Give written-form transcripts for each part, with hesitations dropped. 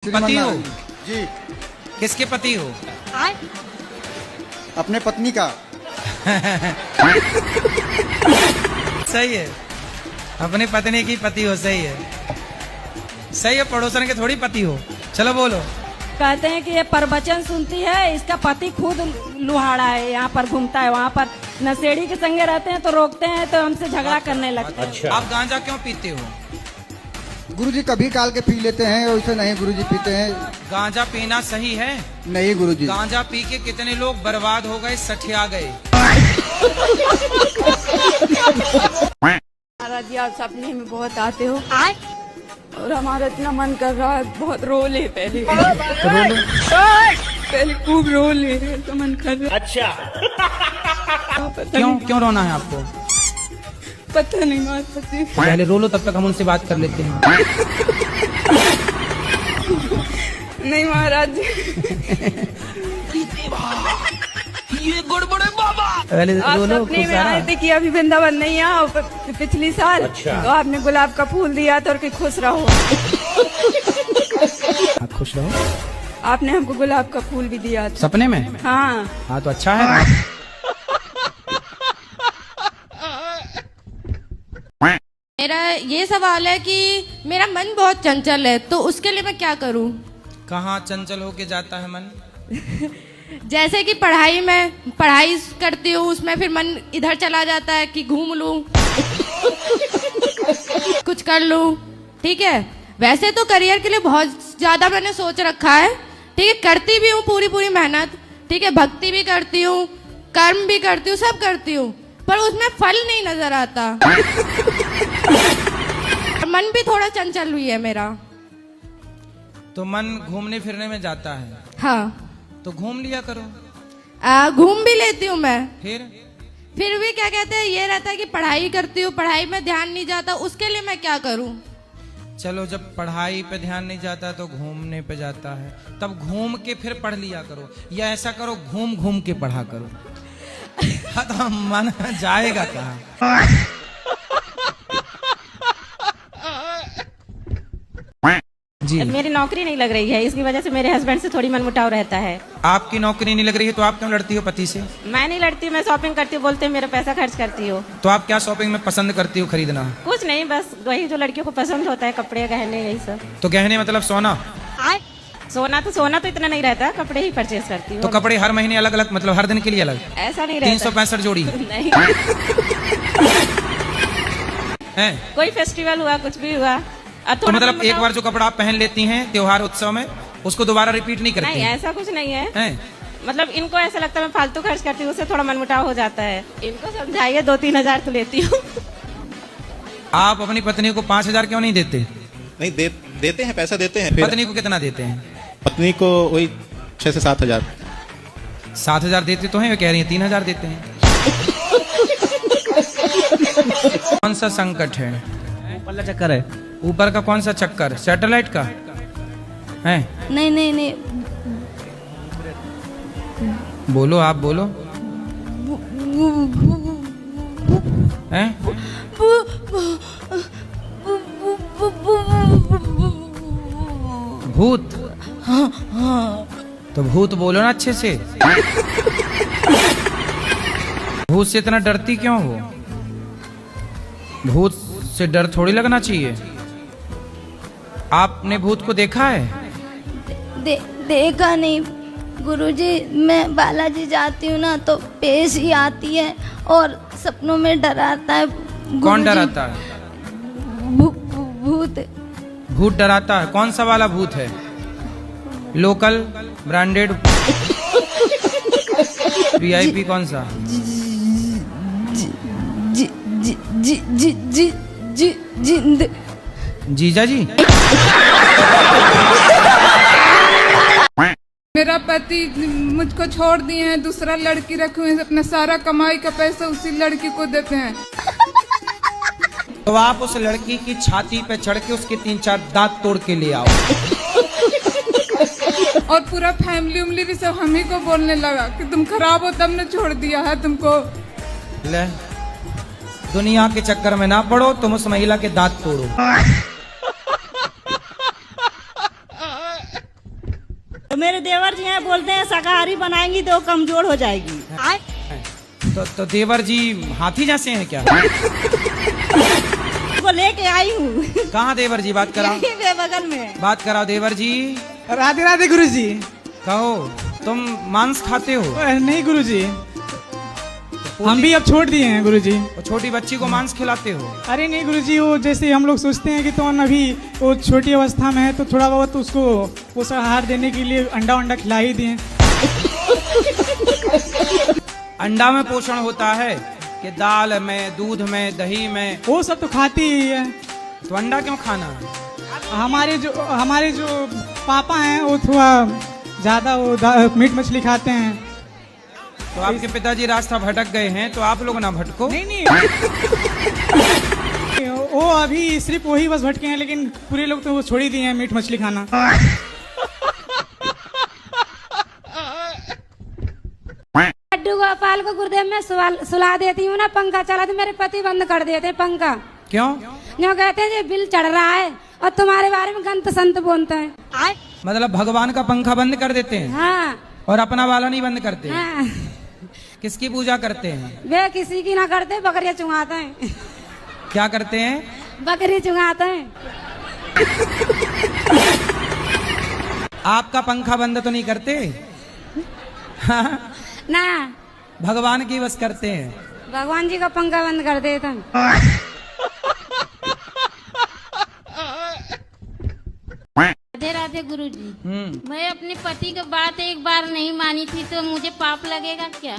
पति हो? जी। किसके पति हो? अपने पत्नी का। सही है, अपनी पत्नी की पति हो। सही है, सही है। पड़ोसन के थोड़ी पति हो। चलो बोलो। कहते हैं कि ये प्रवचन सुनती है, इसका पति खुद लुहाड़ा है, यहाँ पर घूमता है, वहाँ पर नशेड़ी के संगे रहते हैं तो रोकते हैं तो हमसे झगड़ा करने लगते हैं। अच्छा। आप गांजा क्यों पीते हो? गुरुजी कभी काल के पी लेते हैं, वैसे नहीं गुरुजी पीते हैं। गांजा पीना सही है? नहीं गुरुजी। गांजा पी के कितने लोग बर्बाद हो गए, सठिया गए। महाराज जी, आप सपने में बहुत आते हो और हमारा इतना मन कर रहा है, बहुत रो ले पहले। पहले खूब रो ले तो मन कर रहा है। अच्छा। क्यों रोना है आपको? पता नहीं मार सकती। पहले रो लो, तब तक हम उनसे बात कर लेते हैं। नहीं महाराज जी, ये गड़बड़ है बाबा। पहले आप रो लो। सपने में आए थे कि अभी वृंदावन नहीं आओ पिछली साल। अच्छा। तो आपने गुलाब का फूल दिया तो कि खुश रहो। आप खुश रहो। आपने हमको गुलाब का फूल भी दिया था सपने में? हाँ तो अच्छा है। मेरा ये सवाल है कि मेरा मन बहुत चंचल है, तो उसके लिए मैं क्या करूं? कहाँ चंचल होके जाता है मन? जैसे कि पढ़ाई करती हूँ, उसमें फिर मन इधर चला जाता है कि घूम लूं, कुछ कर लूं। ठीक है, वैसे तो करियर के लिए बहुत ज्यादा मैंने सोच रखा है। ठीक है, करती भी हूँ पूरी मेहनत। ठीक है, भक्ति भी करती हूँ, कर्म भी करती हूँ, सब करती हूँ, पर उसमें फल नहीं नजर आता। मन भी थोड़ा चंचल हुई है मेरा। तो मन घूमने फिरने में जाता है। हाँ, तो घूम लिया करो। घूम भी लेती हूँ मैं, फिर भी क्या कहते हैं, ये रहता है कि पढ़ाई करती हूँ, पढ़ाई में ध्यान नहीं जाता, उसके लिए मैं क्या करूँ? चलो, जब पढ़ाई पे ध्यान नहीं जाता तो घूमने पे जाता है, तब घूम के फिर पढ़ लिया करो। या ऐसा करो, घूम घूम के पढ़ा करो। हाँ, तो मन जाएगा कहाँ? जी, मेरी नौकरी नहीं लग रही है, इसकी वजह से मेरे हस्बैंड से थोड़ी मनमुटाव रहता है। आपकी नौकरी नहीं लग रही है तो आप क्यों लड़ती हो पति से? मैं नहीं लड़ती, मैं शॉपिंग करती हूँ, बोलते हैं मेरा पैसा खर्च करती हो। तो आप क्या शॉपिंग में पसंद करती हो खरीदना? कुछ नहीं, बस वही जो लड़कियों को पसंद होता है, कपड़े गहने यही सब। तो गहने मतलब सोना? सोना तो इतना नहीं रहता, कपड़े ही परचेज करती हूँ। तो कपड़े हर महीने अलग अलग, मतलब हर दिन के लिए अलग? ऐसा नहीं रहता। 365 जोड़ी? नहीं। है? कोई फेस्टिवल हुआ, कुछ भी हुआ। तो मतलब एक बार जो कपड़ा आप पहन लेती हैं त्योहार उत्सव में, उसको दोबारा रिपीट नहीं करती? नहीं, ऐसा कुछ नहीं है। हैं? मतलब इनको ऐसा लगता है मैं फालतू खर्च करती हूँ, उससे थोड़ा मनमुटाव हो जाता है। इनको समझाइए, 2-3 हजार तो लेती हूँ। आप अपनी पत्नी को 5,000 क्यों नहीं देते? नहीं देते हैं, पैसा देते हैं। फिर पत्नी को कितना देते हैं? पत्नी को वही 6 से 7 हजार। 7,000 देते तो हैं, वे कह रही हैं 3,000 देते हैं। कौन सा संकट है? ऊपर चक्कर है। ऊपर का कौन सा चक्कर? सैटेलाइट का है? नहीं। बोलो, आप बोलो। हैं? भूत? तो भूत बोलो ना अच्छे से। भूत से इतना डरती क्यों हो? भूत से डर थोड़ी लगना चाहिए। आपने भूत को देखा है? देखा नहीं गुरुजी, मैं बालाजी जाती हूँ ना तो पेश ही आती है और सपनों में डराता है। कौन डराता है? भूत। भूत डराता है? कौन सा वाला भूत है? लोकल, ब्रांडेड, VIP, कौन सा? जिंद। जीजा जी? मेरा पति मुझको छोड़ दिए हैं, दूसरा लड़की रखे हुए हैं, अपना सारा कमाई का पैसा उसी लड़की को देते हैं। तो आप उस लड़की की छाती पे चढ़ के उसके 3-4 दांत तोड़ के ले आओ। और पूरा फैमिली उमली भी सब हम ही को बोलने लगा कि तुम खराब हो तब ने छोड़ दिया है तुमको। ले, दुनिया के चक्कर में ना पड़ो, तुम उस महिला के दांत तोड़ो। तो मेरे देवर जी हैं, बोलते हैं शाकाहारी बनाएंगी तो कमजोर हो जाएगी। तो देवर जी हाथी जैसे हैं क्या? वो लेके आई हूँ। कहाँ देवर जी? बात कराओ, यहीं पे बगल में। बात कराओ देवर जी। राधे राधे गुरुजी। कहो, तुम मांस खाते हो? नहीं गुरुजी, हम भी अब छोड़ दिए हैं गुरुजी। और छोटी बच्ची को मांस खिलाते हो? अरे नहीं गुरुजी, वो जैसे हम लोग सोचते हैं कि तो अभी वो छोटी अवस्था में है तो थोड़ा बहुत उसको पोषाहार देने के लिए अंडा वंडा खिला ही दिए। अंडा में पोषण होता है कि दाल में, दूध में, दही में? वो सब तो खाती ही है। तो अंडा क्यों खाना है? हमारे जो पापा हैं वो थोड़ा ज्यादा वो मीट मछली खाते हैं। तो आपके पिताजी रास्ता भटक गए हैं, तो आप लोग ना भटको। नहीं वो अभी सिर्फ वही बस भटके हैं, लेकिन पूरे लोग तो वो छोड़ ही दिए हैं मीट मछली खाना। लड्डू गोपाल को गुरुदेव में सुला देती हूँ ना, पंखा चला तो मेरे पति बंद कर देते हैं पंखा। क्यों? जो कहते हैं बिल चढ़ रहा है और तुम्हारे बारे में गंत संत बोलते हैं। मतलब भगवान का पंखा बंद कर देते हैं? हाँ। और अपना वाला नहीं बंद करते? हाँ। किसकी पूजा करते हैं? वे किसी की ना करते, बकरियां चुंगाते हैं। क्या करते हैं? बकरी चुंगाते हैं। आपका पंखा बंद तो नहीं करते? ना, भगवान की बस करते हैं। भगवान जी का पंखा बंद कर देते हैं। राधे राधे गुरुजी। हम्म। मैं अपने पति की बात एक बार नहीं मानी थी तो मुझे पाप लगेगा क्या?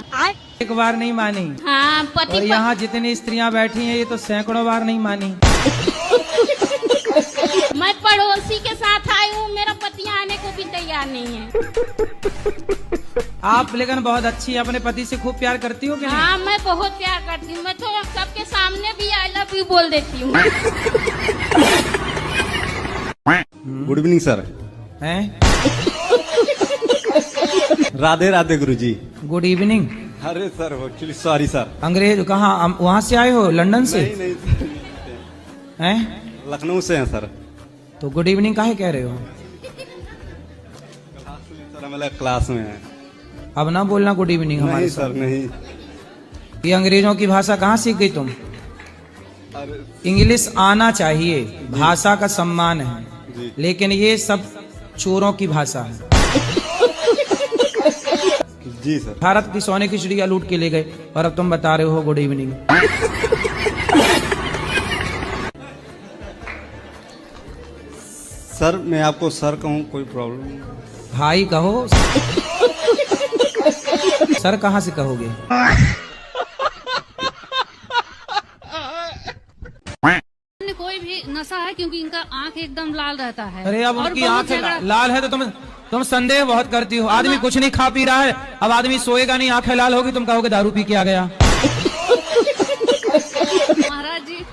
एक बार नहीं मानी? हाँ, पति और यहाँ जितनी स्त्रियां बैठी हैं ये तो सैकड़ों बार नहीं मानी। मैं पड़ोसी के साथ आई हूँ, मेरा पति आने को भी तैयार नहीं है। आप लेकिन बहुत अच्छी, अपने पति से खूब प्यार करती हो कि नहीं? हाँ, मैं बहुत प्यार करती हूँ। मैं तो सबके सामने भी आई लव यू बोल देती हूँ। Good evening sir. हैं? राधे राधे गुरुजी। Good evening. अरे सर एक्चुअली सॉरी सर। अंग्रेज कहाँ? वहाँ से आए हो? लंदन से? नहीं हैं? लखनऊ से हैं सर। तो गुड इवनिंग काहे कह रहे हो? सर हम क्लास में हैं। अब ना बोलना गुड इवनिंग हमारे नहीं साथ। सर नहीं। ये अंग्रेजों की भाषा कहाँ सीख गई तुम? इंग्लिश आना चाहिए, भाषा का सम्मान है, लेकिन ये सब चोरों की भाषा है। जी सर। भारत की सोने की चिड़िया लूट के ले गए और अब तुम बता रहे हो गुड इवनिंग। सर मैं आपको सर कहूँ कोई प्रॉब्लम? भाई कहो। सर कहाँ से कहोगे? कोई भी नशा है क्योंकि इनका आंख एकदम लाल रहता है। अरे अब उनकी आंख लाल है तो तुम संदेह बहुत करती हो। आदमी कुछ नहीं खा पी रहा है, अब आदमी सोएगा नहीं, आंखें लाल होगी, तुम कहोगे दारू पी के आ गया। महाराज जी।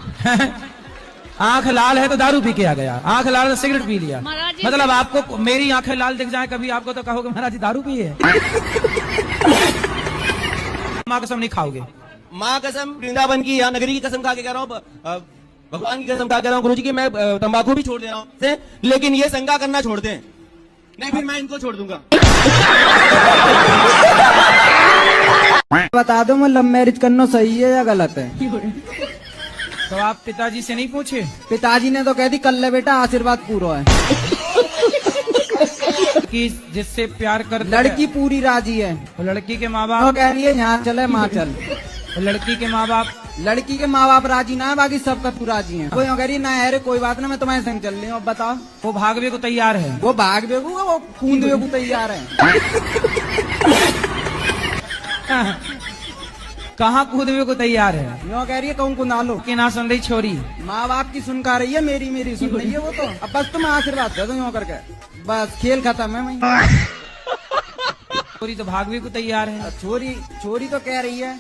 आंख लाल है तो दारू पी के आ गया, आंख लाल है तो सिगरेट पी लिया। मतलब आपको मेरी आंखें लाल दिख जाए कभी आपको तो कहोगे महाराज जी दारू पिए। माँ कसम नहीं खाओगे? माँ कसम, वृंदावन की या नगरी की कसम खा के कह रहा हूँ, भगवान की कसम खा के कह रहा हूँ गुरुजी की, मैं तंबाकू भी छोड़ दे रहा हूँ, लेकिन ये संगा करना छोड़ दें, नहीं फिर मैं इनको छोड़ दूंगा। बता दो मैं लव मैरिज करना सही है या गलत है? तो आप पिताजी से नहीं पूछे? पिताजी ने तो कह दी कर ले बेटा, आशीर्वाद पूरा है। कि जिससे प्यार कर लड़की पूरी राजी है। तो लड़की के माँ वो बाप कह रही है यहाँ चले माँ चल। तो लड़की के माँ बाप राजी ना है, बाकी सबका तू राजी है। वो कह रही है ना अरे कोई बात ना, मैं तुम्हारे संग चल रही हूँ। अब बताओ। वो भागवे को तैयार है? वो भागवे को, वो कूदवे को तैयार है। कहाँ कूदवे को तैयार है? यो कह रही है कहूँ कुना लो कि ना सुन रही छोरी? माँ बाप की सुन का रही है, मेरी सुन रही है वो तो। अब बस तुम आशीर्वाद दे दो यो करके, बस खेल खत्म है। मैं छोरी तो भागवे को तैयार है। छोरी तो कह रही है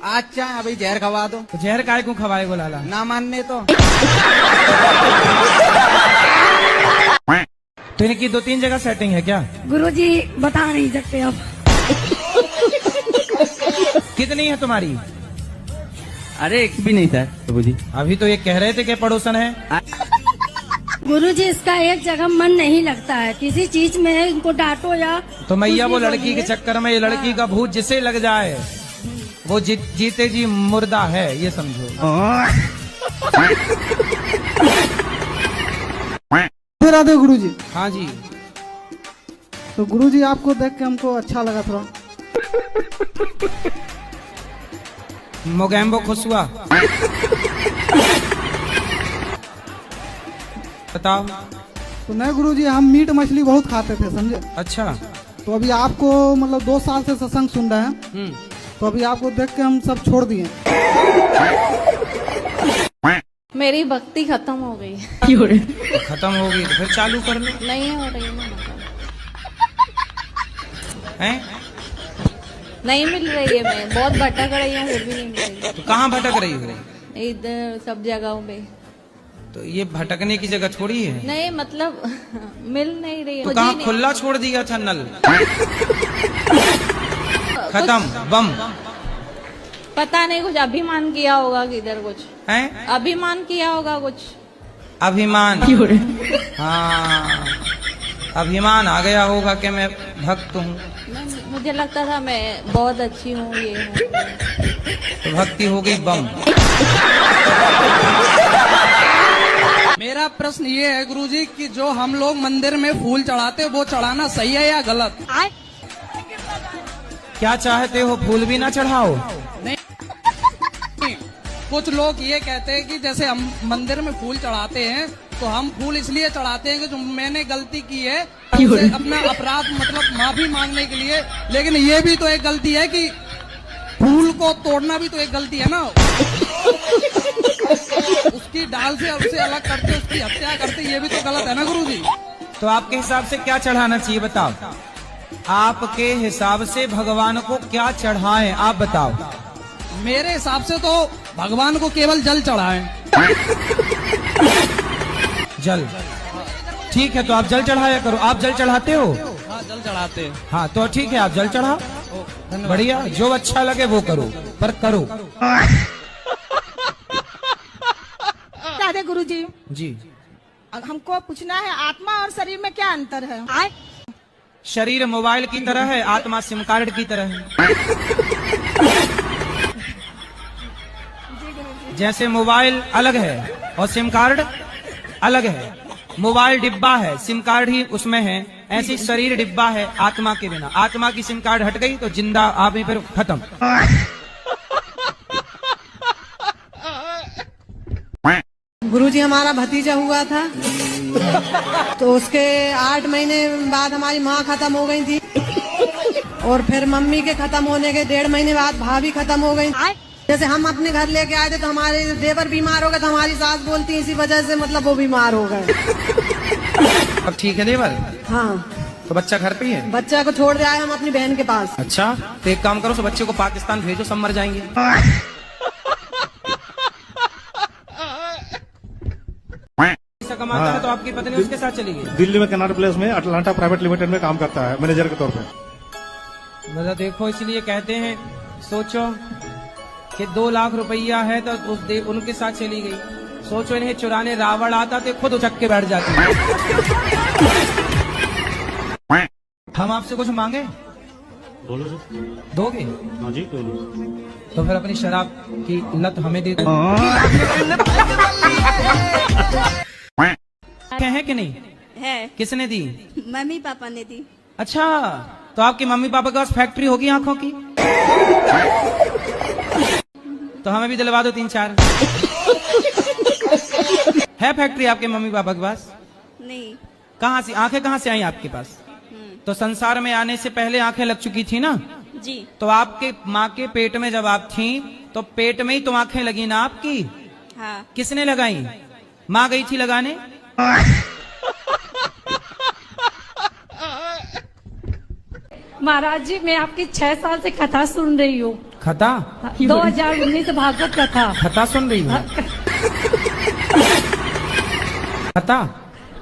अच्छा अभी जहर खवा दो। तो जहर काय को खवाए को लाला? ना मानने तो इनकी 2-3 जगह सेटिंग है क्या? गुरुजी बता नहीं सकते अब। कितनी है तुम्हारी? अरे एक भी नहीं था प्रभु जी। अभी तो ये कह रहे थे कि पड़ोसन है। गुरुजी इसका एक जगह मन नहीं लगता है, किसी चीज में इनको डांटो या तो मैया वो कुछ भी लड़की के बोलिए। चक्कर में ये लड़की का भूत जिसे लग जाए वो जीते जी मुर्दा है, ये समझो। फिर आते गुरुजी। हाँ जी। तो गुरुजी आपको देख के हमको अच्छा लगा थोड़ा। मोगैम्बो खुश हुआ। बताओ। तो नहीं गुरुजी, हम मीट मछली बहुत खाते थे, समझे। अच्छा। तो अभी आपको मतलब 2 साल से सत्संग सुन रहे हैं, तो अभी आपको देख के हम सब छोड़ दिए। मेरी भक्ति खत्म हो गई। खत्म हो गई तो फिर चालू कर लो। नहीं हो रही ना, हैं? नहीं मिल रही है। मैं बहुत भटक रही हूँ, फिर भी नहीं मिल रही। तो कहाँ भटक रही हो? इधर सब जगहों पे। तो ये भटकने की जगह थोड़ी है। नहीं मतलब मिल नहीं रही है। तो मुझे कहाँ नहीं- खुला छोड़ दिया था नल? खत्म बम। पता नहीं, कुछ अभिमान किया होगा किधर, कुछ हैं? अभिमान किया होगा कुछ। अभिमान। हाँ, अभिमान आ गया होगा कि मैं भक्त हूँ। मुझे लगता था मैं बहुत अच्छी हूँ, ये हूँ। तो भक्ति हो गई बम। मेरा प्रश्न ये है गुरुजी कि जो हम लोग मंदिर में फूल चढ़ाते हैं वो चढ़ाना सही है या गलत? क्या चाहते हो, फूल भी ना चढ़ाओ? कुछ लोग ये कहते हैं कि जैसे हम मंदिर में फूल चढ़ाते हैं तो हम फूल इसलिए चढ़ाते हैं कि जो मैंने गलती की है उसे अपना अपराध मतलब माफी मांगने के लिए। लेकिन ये भी तो एक गलती है कि फूल को तोड़ना भी तो एक गलती है ना। उसकी डाल से उसे अलग करते, उसकी हत्या करते, ये भी तो गलत है ना गुरुजी। तो आपके हिसाब से क्या चढ़ाना चाहिए बताओ? आपके हिसाब से भगवान को क्या चढ़ाएं, आप बताओ। मेरे हिसाब से तो भगवान को केवल जल चढ़ाएं। जल, ठीक है, तो आप जल चढ़ाया करो। आप जल चढ़ाते हो? हाँ, जल चढ़ाते हैं। हाँ तो ठीक है, आप जल चढ़ाओ। बढ़िया, जो अच्छा लगे वो करो, पर करो। राधे गुरुजी, जी। हमको पूछना है आत्मा और शरीर में क्या अंतर है? शरीर मोबाइल की तरह है, आत्मा सिम कार्ड की तरह है। जैसे मोबाइल अलग है और सिम कार्ड अलग है। मोबाइल डिब्बा है, सिम कार्ड ही उसमें है। ऐसी शरीर डिब्बा है आत्मा के बिना। आत्मा की सिम कार्ड हट गई तो जिंदा आदमी फिर खत्म। गुरुजी, हमारा भतीजा हुआ था तो उसके 8 महीने बाद हमारी माँ खत्म हो गई थी, और फिर मम्मी के खत्म होने के 1.5 महीने बाद भाभी खत्म हो गई। जैसे हम अपने घर लेके आए थे तो हमारे देवर बीमार हो गए, तो हमारी सास बोलती इसी वजह से मतलब वो बीमार हो गए। अब ठीक है देवर? हाँ। तो बच्चा घर पे ही है? बच्चा को छोड़ दिया है हम अपनी बहन के पास। अच्छा, तो एक काम करो, तो बच्चे को पाकिस्तान भेजो, सब मर जाएंगे। पैसा कमाता है तो आपकी पत्नी उसके साथ चली गई? दिल्ली में कनाट प्लेस में अटलांटा प्राइवेट लिमिटेड में काम करता है, मैनेजर के तौर पे। मतलब देखो, इसलिए कहते हैं, सोचो कि 2 लाख रुपया है तो उनके साथ चली गई। सोचो, इन्हें चुराने रावण आता तो खुद उचक के बैठ जाती। हम आपसे कुछ मांगे? बोलो जी। दोगे? हाँ जी, क्यों नहीं। तो फिर अपनी शराब की लत हमें दे दो। है कि नहीं? है। किसने दी? मम्मी पापा ने दी। अच्छा, तो आपकी मम्मी पापा के पास फैक्ट्री होगी आंखों की? तो हमें भी दिलवा दो 3-4। है फैक्ट्री आपके मम्मी पापा के पास? नहीं। कहाँ से आंखें कहाँ से आई आपके पास? तो संसार में आने से पहले आंखें लग चुकी थी ना? जी। तो आपके माँ के पेट में जब आप थी तो पेट में ही तो आंखें लगी ना आपकी? हाँ। किसने लगाई? माँ गई थी लगाने? महाराज जी, मैं आपकी 6 साल से कथा सुन रही हूँ। कथा? 2019 भागवत कथा। कथा सुन रही हूँ? कथा?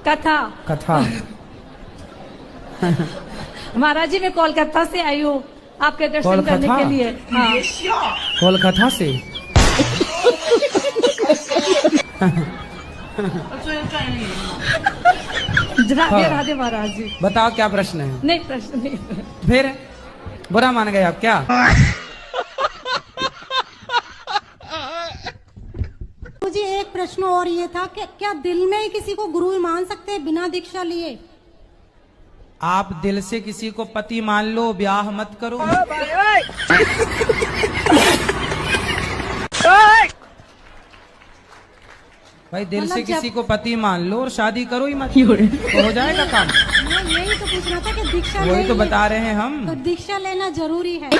कथा। कथा। महाराज जी, मैं कोलकाता से आई हूँ आपके दर्शन करने के लिए। हाँ। कोलकाता से? राधे राधे महाराज जी। बताओ क्या प्रश्न है? नहीं प्रश्न नहीं। फिर बुरा मान गए आप क्या? मुझे एक प्रश्न और ये था कि क्या दिल में ही किसी को गुरु मान सकते हैं बिना दीक्षा लिए? आप दिल से किसी को पति मान लो, ब्याह मत करो। भाई दिल से किसी को पति मान लो और शादी करो ही मत, तो हो जाएगा काम। मैं यही तो पूछ रहा था कि दीक्षा वही तो बता रहे हैं हम। तो दीक्षा लेना जरूरी है।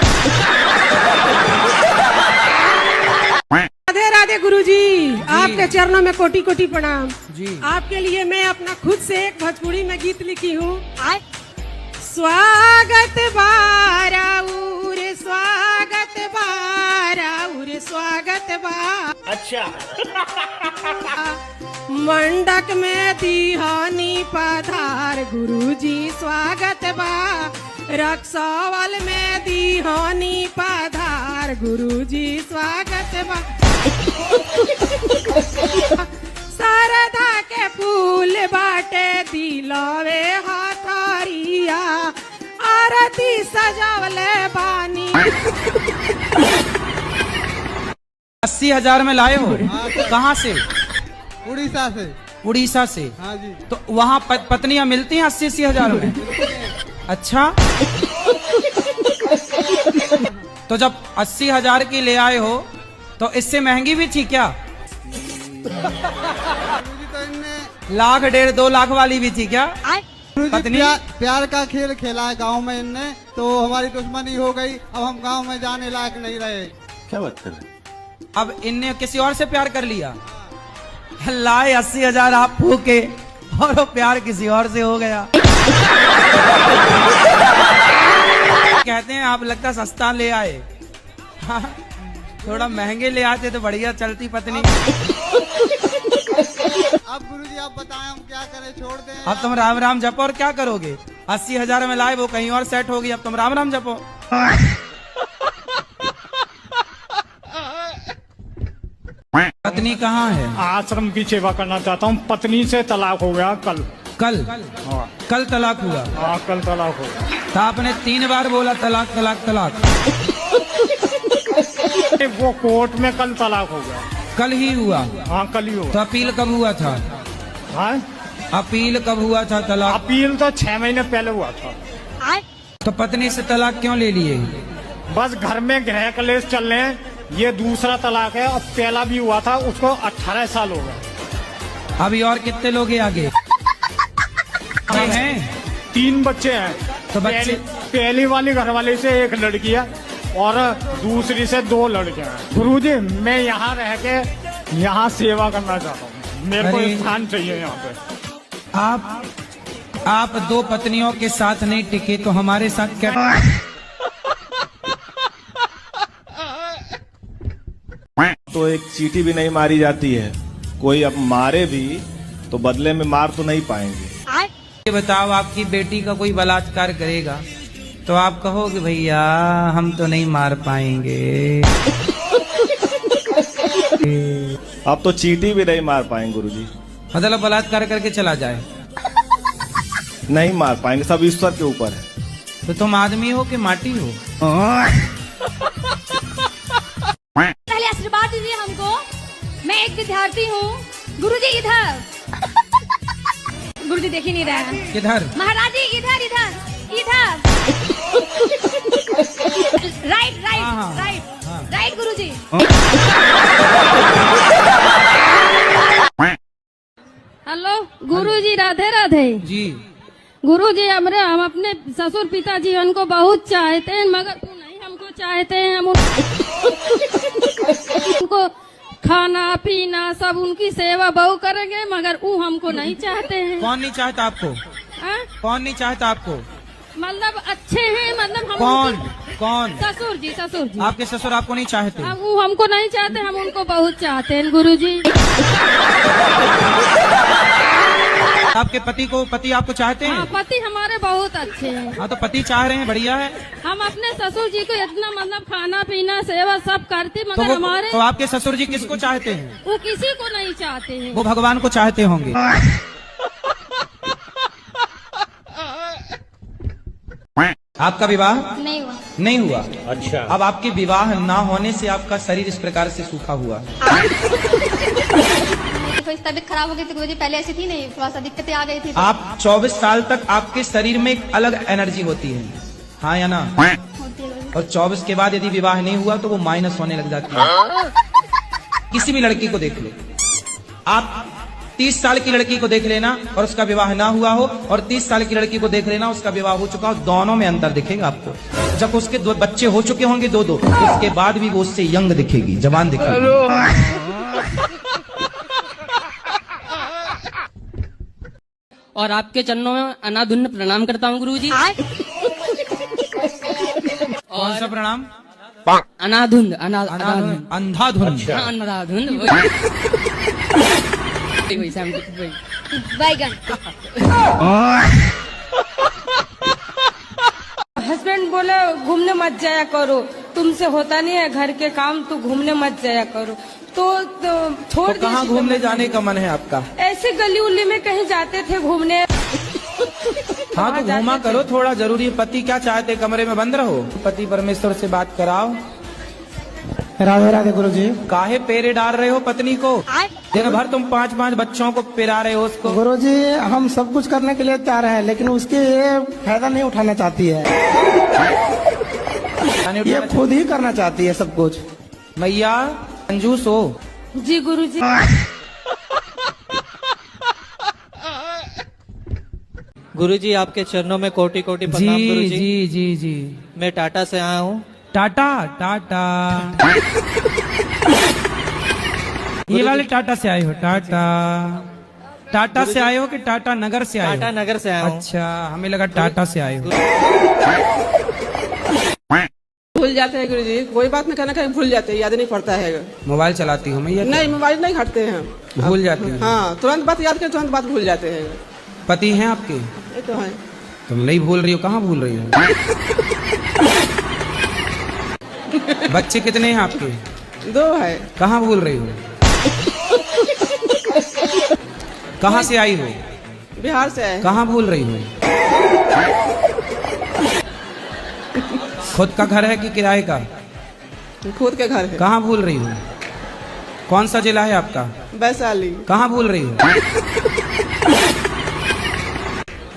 राधे राधे गुरुजी, आपके चरणों में कोटि कोटि प्रणाम जी। आपके लिए मैं अपना खुद से एक भोजपुरी में गीत लिखी हूँ। स्वागत बाराउर, स्वागत बाराउर, स्वागत बा। अच्छा। मंडक में दिहानी पधार गुरुजी, स्वागत बा। रक्सौल में दिहानी पधार गुरुजी, स्वागत बा। शारदा के फूल बाटे दिलवे हथारिया, आरती सजावले बानी। 80,000 में लाए हो? कहाँ से? उड़ीसा से। उड़ीसा से? हाँ जी। तो वहाँ पत्नियां मिलती हैं 80,000 में? अच्छा। तो जब 80,000 की ले आए हो तो इससे महंगी भी थी क्या? लाख 1.5-2 लाख वाली भी थी क्या पत्नी? प्यार का खेल खेला है गांव में इनने, तो हमारी दुश्मनी हो गई। अब हम गांव में जाने लायक नहीं रहे। क्या बात कर रहे? अब इनने किसी और से प्यार कर लिया, लाए 80,000 आप फूके और वो प्यार किसी और से हो गया। कहते हैं आप लगता सस्ता ले आए। हाँ, थोड़ा महंगे ले आते तो बढ़िया चलती पत्नी। अब गुरुजी आप बताएं हम क्या करें, छोड़ दें? अब तुम राम राम जपो और क्या करोगे? 80,000 में लाए, वो कहीं और सेट होगी, अब तुम राम राम जपो। पत्नी कहाँ है? आश्रम की सेवा करना चाहता हूँ। पत्नी से तलाक हो गया कल। कल? हाँ। कल तलाक हुआ? हाँ कल तलाक हो गया। तो आपने 3 बार बोला तलाक तलाक तलाक। वो कोर्ट में कल तलाक हो गया। कल ही हुआ? हाँ कल ही तो हुआ। अपील कब हुआ था? हाँ अपील कब हुआ था तलाक? अपील तो 6 महीने पहले हुआ था। तो पत्नी से तलाक क्यों ले लिए? बस घर में गृह कलेश चल रहे हैं। ये दूसरा तलाक है। अब पहला भी हुआ था, उसको 18 साल हो गए। अभी और कितने लोग हैं आगे? हैं 3 बच्चे हैं। तो बच्चे? पहली वाली घरवाली से 1 लड़की है और दूसरी से 2 लड़के हैं। गुरुजी मैं यहाँ रह के यहाँ सेवा करना चाहता हूँ। मेरे को अरे। स्थान चाहिए यहाँ पे। आप 2 पत्नियों के साथ नहीं टिके तो हमारे साथ क्या? तो एक चीटी भी नहीं मारी जाती है, कोई अब मारे भी तो बदले में मार तो नहीं पाएंगे। ये बताओ, आपकी बेटी का कोई बलात्कार करेगा तो आप कहोगे भैया हम तो नहीं मार पाएंगे। अब तो चीटी भी नहीं मार पाएंगे गुरुजी। मतलब बलात्कार करके चला जाए? नहीं मार पाएंगे, सब ईश्वर के ऊपर है। तो तुम आदमी हो कि माटी हो? पहले आशीर्वाद दीजिए हमको। मैं एक विद्यार्थी हूँ। गुरुजी इधर। गुरुजी देख ही नहीं रहा है। किधर? महाराज जी इधर इधर इधर। राइट राइट हाँ, राइट राइट गुरुजी। हेलो गुरुजी, राधे राधे जी। गुरुजी हम अपने ससुर पिताजी उनको बहुत चाहते हैं, मगर तू नहीं हमको चाहते हैं। हम उनको खाना पीना सब उनकी सेवा बहु करेंगे, मगर वो हमको नहीं चाहते हैं। कौन नहीं चाहता आपको? कौन नहीं चाहता आपको? मतलब अच्छे हैं, मतलब हम कौन कौन? ससुर जी। आपके ससुर आपको नहीं चाहते? वो हमको नहीं चाहते, हम उनको बहुत चाहते हैं गुरुजी। आपके पति आपको चाहते हैं? पति हमारे बहुत अच्छे हैं। हाँ, तो पति चाह रहे हैं, बढ़िया है। हम अपने ससुर जी को इतना मतलब खाना पीना सेवा सब करते, तो मगर हमारे तो आपके ससुर जी किसको चाहते हैं? वो किसी को नहीं चाहते हैं। वो भगवान को चाहते होंगे। आपका विवाह नहीं हुआ। नहीं हुआ? अच्छा। अब आपके विवाह ना होने से आपका शरीर इस प्रकार से सूखा हुआ। तो तबीयत खराब हो गई थी गुरुजी, पहले ऐसी थी नहीं, थोड़ा सा दिक्कतें आ गई थी। आप 24 साल तक आपके शरीर में एक अलग एनर्जी होती है, हाँ या ना? होती है। और 24 के बाद यदि विवाह नहीं हुआ तो वो माइनस होने लग जाती है। किसी भी लड़की को देख ले आप, 30 साल की लड़की को देख लेना और उसका विवाह ना हुआ हो, और 30 साल की लड़की को देख लेना उसका विवाह हो चुका हो, दोनों में अंतर दिखेगा आपको। जब उसके 2 बच्चे हो चुके होंगे, 2 उसके बाद भी वो उससे यंग दिखेगी, जवान दिखेगी। और आपके चरणों में अनाधुन प्रणाम करता हूँ गुरुजी। कौन सा प्रणाम? अनाधुन अंधाधुन। अंधाधुन बैगन। हस्बैंड बोले घूमने मत जाया करो, तुमसे होता नहीं है घर के काम, तो घूमने मत जाया करो। तो छोड़ तो कहाँ घूमने जाने का मन है आपका? ऐसे गली उली में कहीं जाते थे घूमने। हाँ, तो घूमा करो थोड़ा, जरूरी है। पति क्या चाहते, कमरे में बंद रहो? पति परमेश्वर से बात कराओ। राधे राधे गुरुजी। काहे पेरे डाल रहे हो पत्नी को? दिन भर तुम 5-5 बच्चों को पिला रहे हो उसको। गुरुजी हम सब कुछ करने के लिए तैयार हैं, लेकिन उसके ये फायदा नहीं उठाना चाहती है, ये खुद ही करना चाहती है सब कुछ। मैया कंजूस हो। जी गुरुजी। गुरुजी आपके चरणों में कोटि कोटि प्रणाम गुरुजी। जी जी जी। मैं टाटा से आया हूँ। टाटा ये वाले टाटा से आए हो? टाटा से आए हो कि टाटा नगर से आए हो? टाटा नगर से आया हूँ। अच्छा, हमें लगा टाटा से आए हो। भूल जाते हैं गुरुजी, कोई बात नहीं करना, कहीं भूल जाते हैं, याद नहीं पड़ता है। मोबाइल चलाती हूँ मैं? नहीं, मोबाइल नहीं हटते हैं, भूल जाती हूँ। हाँ, तुरंत बात याद कर, तुरंत बात भूल जाते हैं। पति हैं आपके? ये तो है। तुम नहीं भूल रही हो? कहाँ भूल रही हो? बच्चे कितने हैं आपके? 2 है। कहाँ भूल रही हो? कहाँ से आई हो? बिहार से है। कहाँ भूल रही हो? खुद का घर है कि किराए का? खुद के घर है। कहाँ भूल रही हो? कौन सा जिला है आपका? वैशाली। कहाँ भूल रही हो?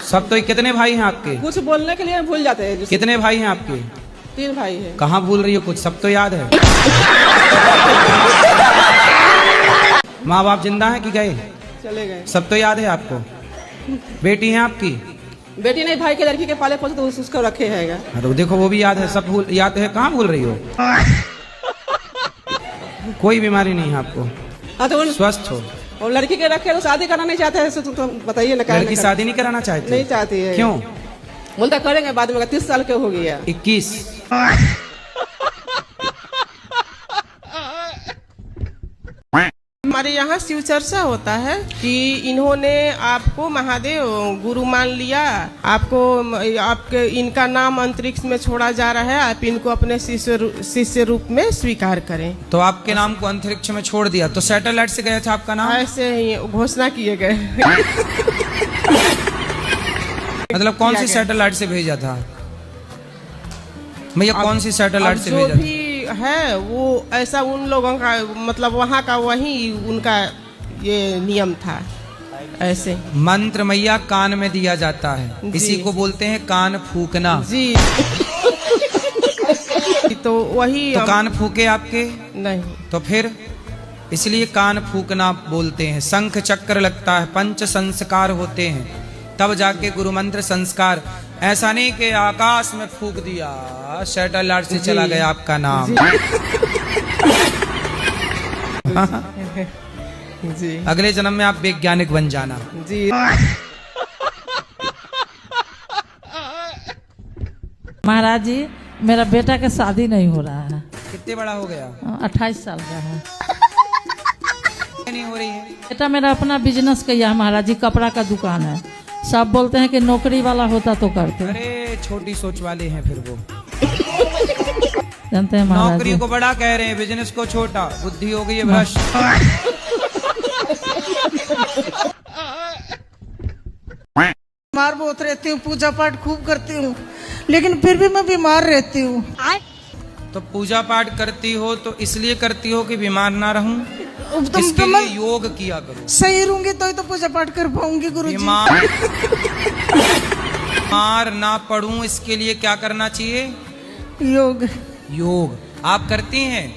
सब तो कितने भाई हैं आपके? कुछ बोलने के लिए भूल जाते हैं। कितने भाई हैं आपके? 3 भाई हैं। कहाँ भूल रही हो? कुछ सब तो याद है। माँ बाप जिंदा हैं कि गए? चले गए। सब तो याद है आपको? बेटी है आपकी? बेटी नहीं, भाई के लड़की के पाले पोसे तो उसको रखे है। तो देखो वो भी याद है, सब भूल याद है। कहाँ भूल रही हो? कोई बीमारी नहीं है आपको? हाँ, तो स्वस्थ हो? और लड़की के रखे तो शादी करना नहीं चाहते हैं, तो बताइए ना। लड़की शादी नहीं कराना चाहती? नहीं चाहती है। क्यों? बोलता करेंगे बाद में, 30 साल के हो गया। 21। हमारे यहाँ शिव चर्चा होता है कि इन्होंने आपको महादेव गुरु मान लिया, आपको आपके इनका नाम अंतरिक्ष में छोड़ा जा रहा है, आप इनको अपने शिष्य रूप में स्वीकार करें। तो आपके नाम को अंतरिक्ष में छोड़ दिया, तो सैटेलाइट से गया था आपका नाम? ऐसे ही घोषणा किए गए। मतलब कौन सी सैटेलाइट से भेजा था भैया? कौन सी सैटेलाइट से भेजा? जो भी है वो ऐसा उन लोगों का, मतलब वहाँ का वही उनका ये नियम था। ऐसे मंत्र मैया कान में दिया जाता है, इसी को बोलते हैं कान फूकना। जी। तो वही तो कान फूके आपके? नहीं। तो फिर इसलिए कान फूकना बोलते हैं। शंख चक्र लगता है, 5 संस्कार होते हैं, तब जाके गुरु मंत्र संस्कार। ऐसा नहीं कि आकाश में फूक दिया, सैटेलाइट से चला गया आपका नाम। जी। अगले जन्म में आप वैज्ञानिक बन जाना। जी। महाराज जी, मेरा बेटा का शादी नहीं हो रहा है। कितने बड़ा हो गया? 28 साल का है। नहीं हो रही है? बेटा मेरा अपना बिजनेस किया है महाराज जी, कपड़ा का दुकान है। सब बोलते हैं कि नौकरी वाला होता तो करते। अरे छोटी सोच वाले हैं फिर वो, जानते हैं महाराज नौकरी जी। को बड़ा कह रहे हैं, बिजनेस को छोटा। बुद्धि हो गई है भ्रष्ट। बीमार बहुत रहती हूँ, पूजा पाठ खूब करती हूँ, लेकिन फिर भी मैं बीमार रहती हूँ। तो पूजा पाठ करती हो तो इसलिए करती हो कि बीमार ना रहूं? तो इसके लिए योग किया करो। सही रहूंगी तो पूजा पाठ कर पाऊंगी गुरुजी। बीमार ना पड़ूं इसके लिए क्या करना चाहिए? योग। योग आप करती हैं?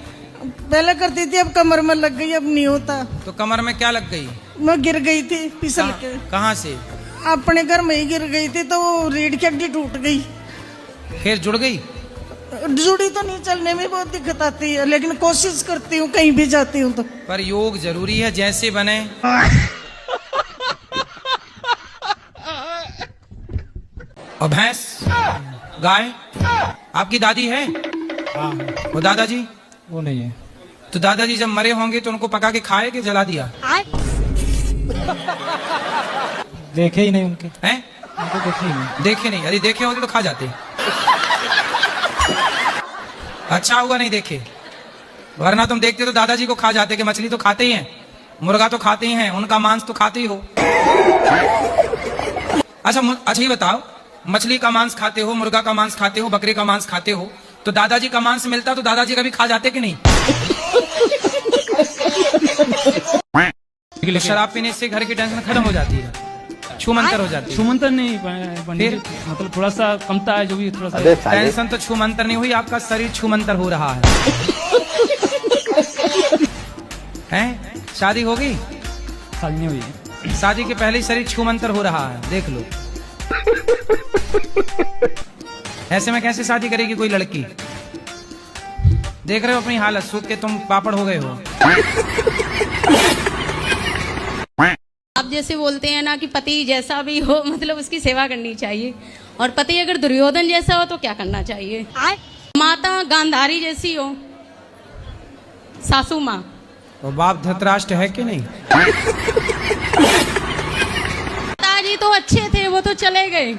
पहले करती थी, अब कमर में लग गई, अब नहीं होता। तो कमर में क्या लग गई? मैं गिर गई थी फिसल के। कहाँ से? अपने घर में ही गिर गई थी, तो वो रीढ़ की हड्डी टूट गई। फिर जुड़ गई? जुड़ी तो नहीं, चलने में बहुत दिक्कत आती है, लेकिन कोशिश करती हूँ कहीं भी जाती हूँ तो। पर योग जरूरी है, जैसे बने। और भैंस गाय आपकी दादी है? हाँ। वो दादाजी? वो नहीं है। तो दादाजी जब मरे होंगे तो उनको पका के खाए कि जला दिया? देखे ही नहीं उनके। हैं? उनको देखे ही नहीं। देखे नहीं? यदि देखे होते तो खा जाते। अच्छा हुआ नहीं देखे, वरना तुम देखते तो दादाजी को खा जाते। कि मछली तो खाते ही हैं, मुर्गा तो खाते ही हैं, उनका मांस तो खाते ही हो। अच्छा ये बताओ, मछली का मांस खाते हो, मुर्गा का मांस खाते हो, बकरे का मांस खाते हो, तो दादाजी का मांस मिलता तो दादाजी कभी खा जाते कि नहीं? तो शराब पीने से घर की टेंशन खत्म हो जाती है, छूमंतर हो जाती है। छूमंतर नहीं पंडित, मतलब थोड़ा सा कमता है, जो भी थोड़ा सा। टेंशन तो छूमंतर नहीं हुई, आपका शरीर छूमंतर हो रहा है। हैं? शादी हो गई? शादी नहीं हुई। शादी के पहले ही शरीर छूमंतर हो रहा है, देख लो। ऐसे में कैसे शादी करेगी कोई लड़की? देख रहे हो अपनी हालत, सूख के तुम पापड़ हो गए हो। आप जैसे बोलते हैं ना कि पति जैसा भी हो, मतलब उसकी सेवा करनी चाहिए, और पति अगर दुर्योधन जैसा हो तो क्या करना चाहिए? माता गांधारी जैसी हो, सासू माँ। तो बाप धृतराष्ट्र है कि नहीं? पिताजी तो अच्छे थे, वो तो चले गए,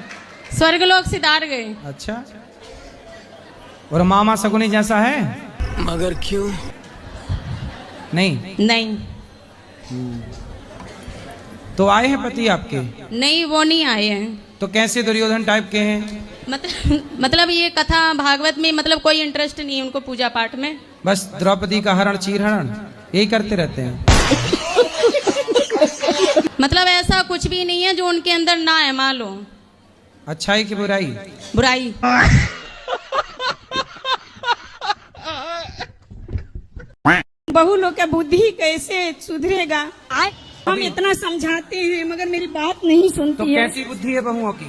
स्वर्गलोक सिधार गए। अच्छा, और मामा शकुनी जैसा है? मगर क्यों नहीं? नहीं। तो आए हैं पति आपके? नहीं, वो नहीं आए हैं। तो कैसे दुर्योधन टाइप के हैं? मतलब ये कथा भागवत में मतलब कोई इंटरेस्ट नहीं है उनको पूजा पाठ में। बस द्रौपदी का हरण चीर हरण यही करते रहते हैं। मतलब ऐसा कुछ भी नहीं है जो उनके अंदर ना है, मान लो। अच्छाई की बुराई? बुराई। बहू लोग का बुद्धि कैसे सुधरेगा? हम इतना समझाते हैं मगर मेरी बात नहीं सुनती तो है। कैसी बुद्धि है बहुओं की?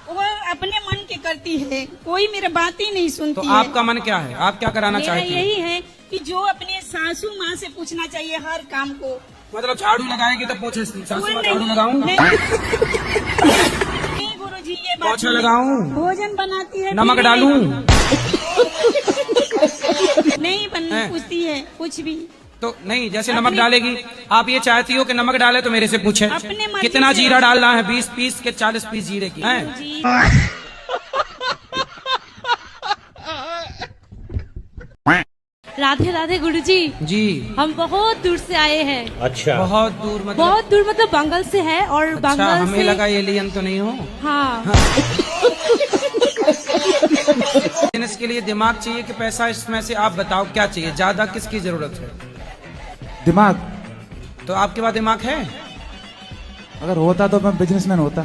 वो अपने मन की करती है, कोई मेरी बात ही नहीं सुनती तो है। आपका मन क्या है? आप क्या कराना मेरा चाहते हैं? यही है कि जो अपने सासू माँ से पूछना चाहिए हर काम को। मतलब झाड़ू लगाएगी तब पूछे सासू माँ झाड़ू लगाऊं? नहीं गुरुजी, ये बात पोछा लगाऊं? भोजन बनाती है, नमक डालूं? नहीं पूछती है कुछ भी। तो नहीं, जैसे नमक डालेगी, आप ये चाहती हो कि नमक डाले तो मेरे से पूछे अपने मर्जी कितना से। जीरा डालना है? 20 पीस के 40 पीस जीरे की हैं? राधे राधे गुरुजी। जी, हम बहुत दूर से आए हैं। अच्छा, बहुत दूर मतलब? बहुत दूर मतलब बंगाल से है, और अच्छा, बंगाल हमें से लगा एलियन तो नहीं हो। हाँ। बिजनेस के लिए दिमाग चाहिए कि पैसा? इसमें से आप बताओ क्या चाहिए, ज्यादा किसकी जरूरत है? दिमाग। तो आपके पास दिमाग है? अगर होता तो मैं बिजनेसमैन होता।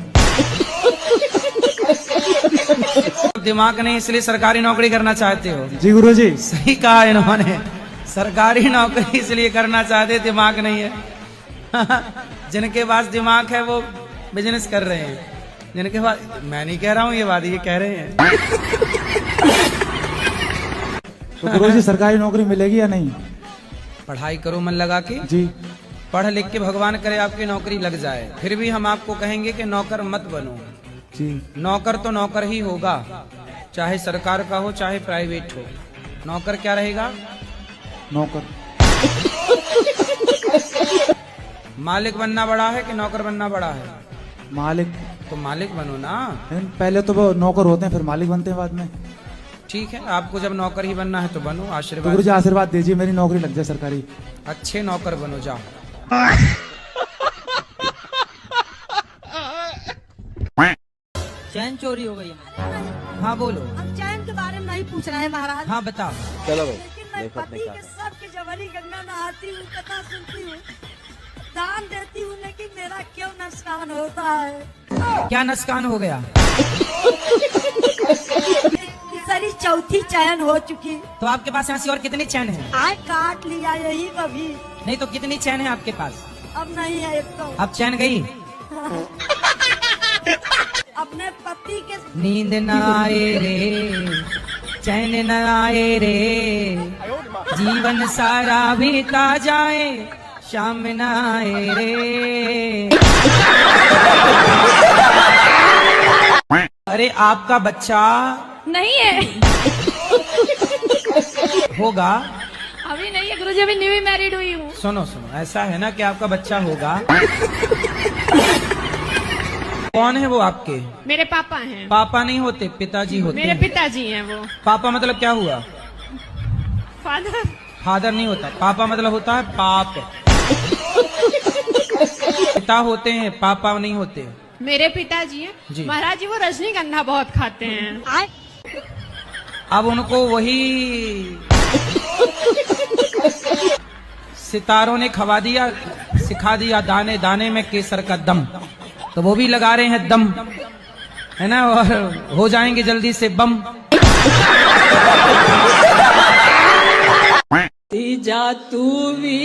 दिमाग नहीं, इसलिए सरकारी नौकरी करना चाहते हो? जी गुरुजी। सही कहा इन्होंने, सरकारी नौकरी इसलिए करना चाहते, दिमाग नहीं है। जिनके पास दिमाग है वो बिजनेस कर रहे हैं, जिनके पास, मैं नहीं कह रहा हूँ ये बात, ये कह रहे हैं। तो गुरुजी सरकारी नौकरी मिलेगी या नहीं? पढ़ाई करो मन लगा के। जी। पढ़ लिख के भगवान करे आपकी नौकरी लग जाए, फिर भी हम आपको कहेंगे कि नौकर मत बनो। जी। नौकर तो नौकर ही होगा, चाहे सरकार का हो चाहे प्राइवेट हो। नौकर क्या रहेगा? नौकर। मालिक बनना बड़ा है कि नौकर बनना बड़ा है? मालिक। तो मालिक बनो ना। लेकिन पहले तो वो नौकर होते हैं, फिर मालिक बनते हैं बाद में। ठीक है, आपको जब नौकर ही बनना है तो बनो। तो आशीर्वाद गुरुजी आशीर्वाद दीजिए, मेरी नौकरी लग जाए सरकारी। अच्छे नौकर बनो, जाओ। चैन चोरी हो गई। हाँ बोलो। अब चैन के बारे में नहीं पूछ रहे हैं महाराज। हाँ बताओ। चलो भाई, लेकिन मैं पति के सबके जवानी गंगा नहाती हूँ, कथा सुनती हूँ, दान देती हूँ, लेकिन मेरा क्यों नुकसान होता है? क्या नुकसान हो गया? सारी चौथी चैन हो चुकी। तो आपके पास ऐसी और कितनी चैन है? आय काट लिया यही कभी। नहीं तो कितनी चैन है आपके पास? अब नहीं है एक तो। अब चैन गई? अपने पति के नींद न आए रे, चैन न आए रे, जीवन सारा बीता जाए, शाम न आए रे। अरे आपका बच्चा नहीं है। होगा? अभी नहीं है गुरुजी, अभी न्यू मैरिड हुई हूँ। सुनो सुनो, ऐसा है ना कि आपका बच्चा होगा। कौन है वो आपके? मेरे पापा हैं। पापा नहीं होते, पिताजी होते मेरे हैं। पिताजी हैं वो। पापा मतलब क्या हुआ? फादर। फादर नहीं होता, पापा मतलब होता है पाप। पिता होते हैं, पापा नहीं होते। मेरे पिताजी जी। हैं महाराज जी, वो रजनीगंधा बहुत खाते हैं। अब उनको वही सितारों ने खवा दिया, सिखा दिया दाने दाने में केसर का दम, तो वो भी लगा रहे हैं दम, है ना, और हो जाएंगे जल्दी से बम। जा तू भी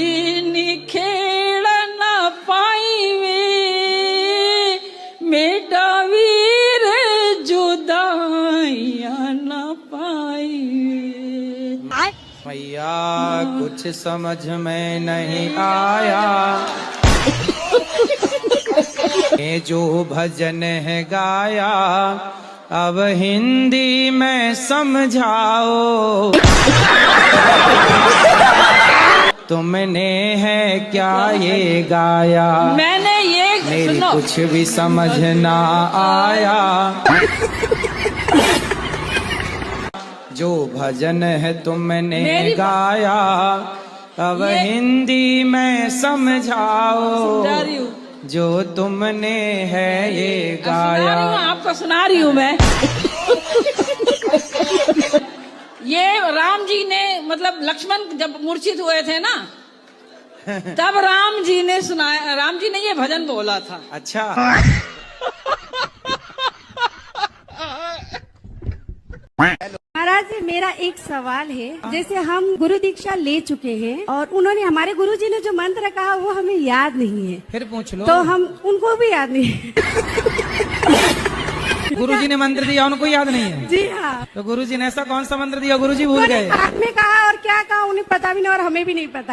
निखेड़ न पाई वे, मेरा वीर जुदाइया न पाई वे। भैया कुछ समझ में नहीं आया, ये जो भजन है गाया, अब हिंदी में समझाओ। तुमने है क्या ये गाया? मैंने ये मेरी कुछ भी समझ ना आया। जो भजन है तुमने गाया, अब हिंदी में समझाओ। जो तुमने है ये गाया। आपको सुना रही हूँ मैं। ये राम जी ने, मतलब लक्ष्मण जब मूर्छित हुए थे ना, तब राम जी ने सुनाया, राम जी ने ये भजन बोला था। अच्छा। महाराज जी, मेरा एक सवाल है। जैसे हम गुरु दीक्षा ले चुके हैं और उन्होंने, हमारे गुरुजी ने जो मंत्र कहा वो हमें याद नहीं है, फिर पूछ लो। तो हम उनको भी याद नहीं है। गुरुजी ने मंत्र दिया, उनको याद नहीं है? जी हाँ। तो गुरुजी ने ऐसा कौन सा मंत्र दिया गुरुजी भूल गए? में कहा और क्या कहा उन्हें पता भी नहीं, और हमें भी नहीं पता।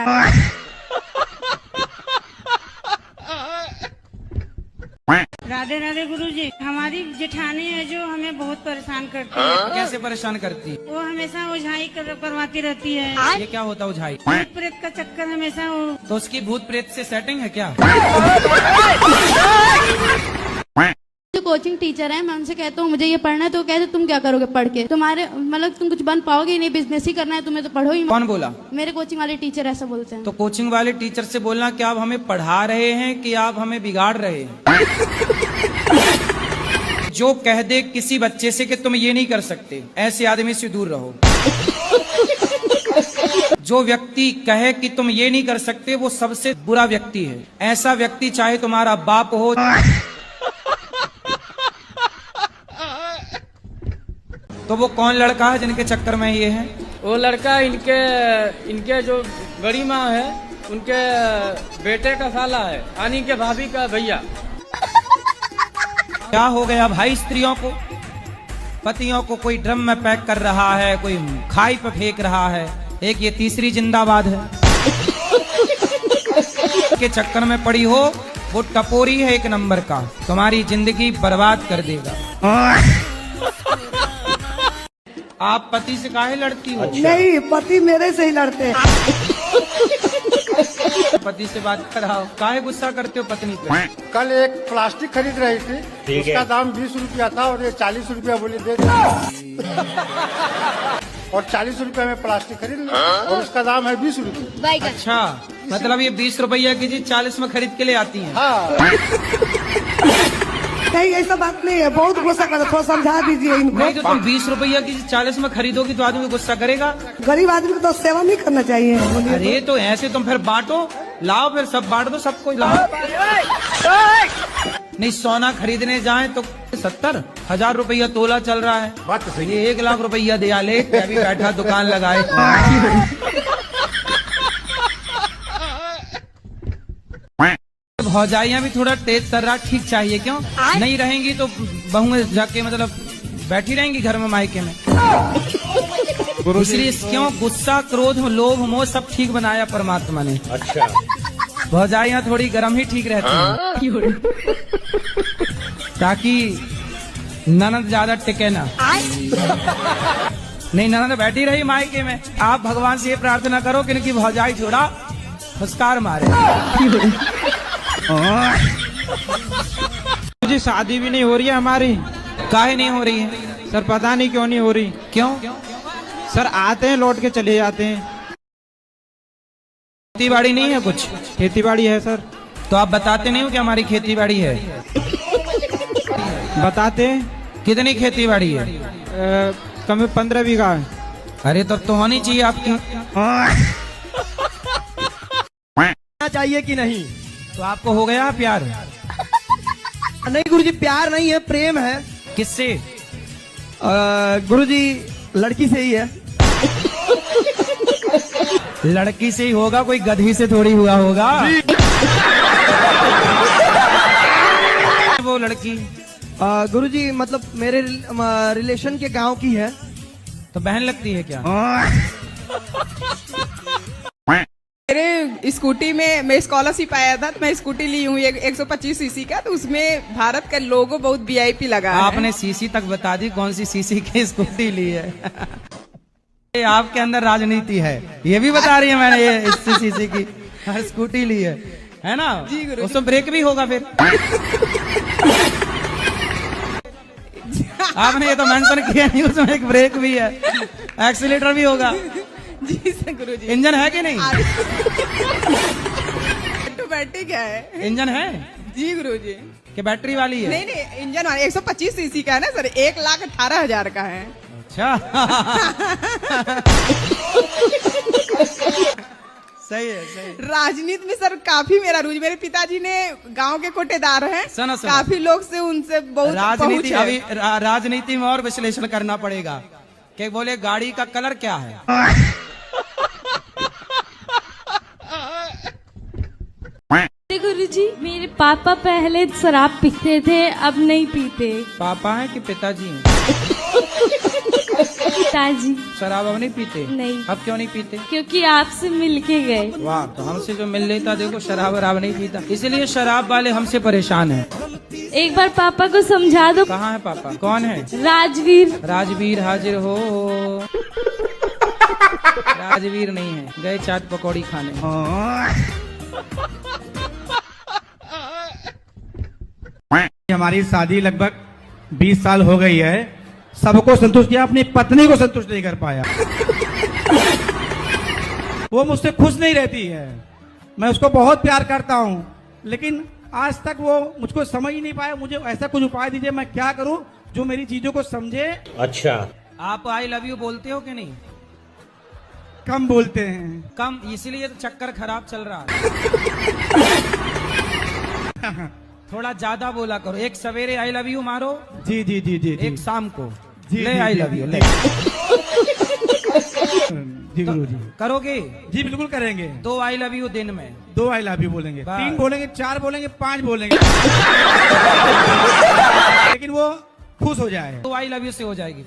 राधे राधे गुरुजी, हमारी जेठानी है जो हमें बहुत परेशान करती है। कैसे परेशान करती? वो हमेशा ओझाई करवाती रहती है। ये क्या होता ओझाई? भूत प्रेत का चक्कर हमेशा तो उसकी भूत प्रेत से सेटिंग है क्या? जो कोचिंग टीचर है, मैं उनसे कहता हूँ मुझे ये पढ़ना है, तो कहते तुम क्या करोगे पढ़ के, तुम्हारे मतलब तुम कुछ बन पाओगे ही नहीं, बिजनेस ही करना है तुम्हें, तो पढ़ो ही। कौन बोला? मेरे कोचिंग वाले टीचर ऐसा बोलते हैं। तो कोचिंग वाले टीचर से बोलना कि आप हमें पढ़ा रहे हैं कि आप हमें बिगाड़ रहे हैं। जो कह दे किसी बच्चे से कि तुम ये नहीं कर सकते, ऐसे आदमी से दूर रहो। जो व्यक्ति कहे कि तुम ये नहीं कर सकते, वो सबसे बुरा व्यक्ति है। ऐसा व्यक्ति चाहे तुम्हारा बाप हो, तो वो कौन लड़का है जिनके चक्कर में ये है? वो लड़का इनके जो बड़ी माँ है, उनके बेटे का साला है, यानी के भाभी का भैया। क्या हो गया भाई स्त्रियों को? पतियों को कोई ड्रम में पैक कर रहा है, कोई खाई पे फेंक रहा है, एक ये तीसरी जिंदाबाद है। के चक्कर में पड़ी हो, वो टपोरी है एक नंबर का, तुम्हारी जिंदगी बर्बाद कर देगा। आप पति से काहे लड़ती हो? नहीं, पति मेरे से ही लड़ते हैं। पति से बात कराओ। काहे गुस्सा करते हो पत्नी पे? कल एक प्लास्टिक खरीद रही थी, उसका दाम 20 रुपया था और ये 40 रुपया बोले दे दो। और 40 रुपया में प्लास्टिक खरीद ली और उसका दाम है 20 रुपये। अच्छा, मतलब ये 20 रुपया की चीज 40 में खरीद के ले आती हैं। हाँ। नहीं ऐसा बात नहीं है, बहुत गुस्सा करता, थोड़ा समझा दीजिए इनको। नहीं तो तुम 20 रुपया की चीज 40 में खरीदोगी तो आदमी गुस्सा करेगा। गरीब आदमी को तो सेवा नहीं करना चाहिए। अरे तो ऐसे तुम फिर बांटो, लाओ फिर सब बांट दो, सबको लाओ। नहीं सोना खरीदने जाए तो 70,000 रुपया तोला चल रहा है। बात तो सही है। ये 1 लाख रुपया दिया ले, अभी बैठा दुकान लगाए। भौजाइयाँ भी थोड़ा तेज तर्रा ठीक चाहिए, क्यों नहीं रहेंगी तो बहुएं जाके मतलब बैठी रहेंगी घर में मायके में। इसलिए क्यों गुस्सा, क्रोध, लोभ, मोह सब ठीक बनाया परमात्मा ने। अच्छा, भौजाइयाँ थोड़ी गर्म ही ठीक रहती हैं, ताकि ननद ज्यादा टिके ना। नहीं ननद बैठी रही मायके में, आप भगवान से ये प्रार्थना करो कि इनकी भौजाई थोड़ा फुसकार मारे। जी शादी भी नहीं हो रही है हमारी। काहे नहीं हो रही है सर? पता नहीं क्यों नहीं हो रही। क्यों? सर आते हैं लौट के चले जाते हैं। खेती बाड़ी नहीं है कुछ? खेती बाड़ी है सर। तो आप बताते नहीं हो कि हमारी खेती बाड़ी है? बताते। कितनी खेती बाड़ी है? कम 15 बीघा है। अरे तब तो होनी चाहिए आपकी। चाहिए कि नहीं? तो आपको हो गया प्यार? नहीं गुरुजी, प्यार नहीं है, प्रेम है। किससे? गुरुजी लड़की से ही है। लड़की से ही होगा, कोई गधी से थोड़ी हुआ होगा। वो लड़की गुरुजी मतलब मेरे रिलेशन के गांव की है। तो बहन लगती है क्या? मेरे स्कूटी में मैं स्कॉलरशिप आया था तो मैं स्कूटी ली हूँ 125 सीसी का, तो उसमें भारत का लोगो बहुत वीआईपी लगा है। आपने सीसी तक बता दी, कौन सी सीसी की स्कूटी ली है? आपके अंदर राजनीति है, ये भी बता रही है मैंने, ये इससे सीसी की स्कूटी ली है ना? जी गुरु। उसमें ब्रेक भी होगा फिर। आपने ये तो मेंशन किया नहीं, उसमें एक ब्रेक भी है, एक्सीलेटर भी होगा। जी सर गुरुजी। इंजन है कि नहीं? ऑटोमेटिक है। इंजन है? जी गुरुजी। कि बैटरी वाली है? नहीं नहीं, इंजन वाली 125 सीसी का है ना सर, 1,18,000 का है। अच्छा। सही है, सही है। राजनीति में सर काफी मेरा रुचि, मेरे पिताजी ने गांव के कोटेदार हैं, काफी लोग से उनसे बहुत राजनीति पहुंच है। अभी राजनीति में और विश्लेषण करना पड़ेगा कि बोले गाड़ी का कलर क्या है? गुरुजी मेरे पापा पहले शराब पीते थे, अब नहीं पीते। पापा है कि पिताजी हैं? पिताजी। शराब अब नहीं पीते? नहीं। अब क्यों नहीं पीते? क्योंकि आपसे मिलके गए। वाह, तो हमसे जो मिल लेता, देखो शराब वराब नहीं पीता, इसलिए शराब वाले हमसे परेशान हैं। एक बार पापा को समझा दो। कहाँ है पापा? कौन है? राजवीर। राजवीर हाजिर हो। राजवीर नहीं है, गए चाट पकौड़ी खाने। हमारी शादी लगभग 20 साल हो गई है, सबको संतुष्ट किया, अपनी पत्नी को संतुष्ट नहीं कर पाया। वो मुझसे खुश नहीं रहती है, मैं उसको बहुत प्यार करता हूँ, लेकिन आज तक वो मुझको समझ ही नहीं पाया। मुझे ऐसा कुछ उपाय दीजिए, मैं क्या करूँ जो मेरी चीजों को समझे। अच्छा, आप आई लव यू बोलते हो कि नहीं? कम बोलते हैं। कम, इसीलिए तो चक्कर खराब चल रहा है। थोड़ा ज्यादा बोला करो। एक सवेरे आई लव यू मारो। जी जी जी जी। एक शाम को जी, ले जी, आई जी, लव यू ले। जी गुरु जी। करोगे? जी बिल्कुल करेंगे। 2 आई लव यू दिन में। 2 आई लव यू बोलेंगे, 3 बोलेंगे, 4 बोलेंगे, 5 बोलेंगे। लेकिन वो खुश हो जाए। 2 आई लव यू से हो जाएगी।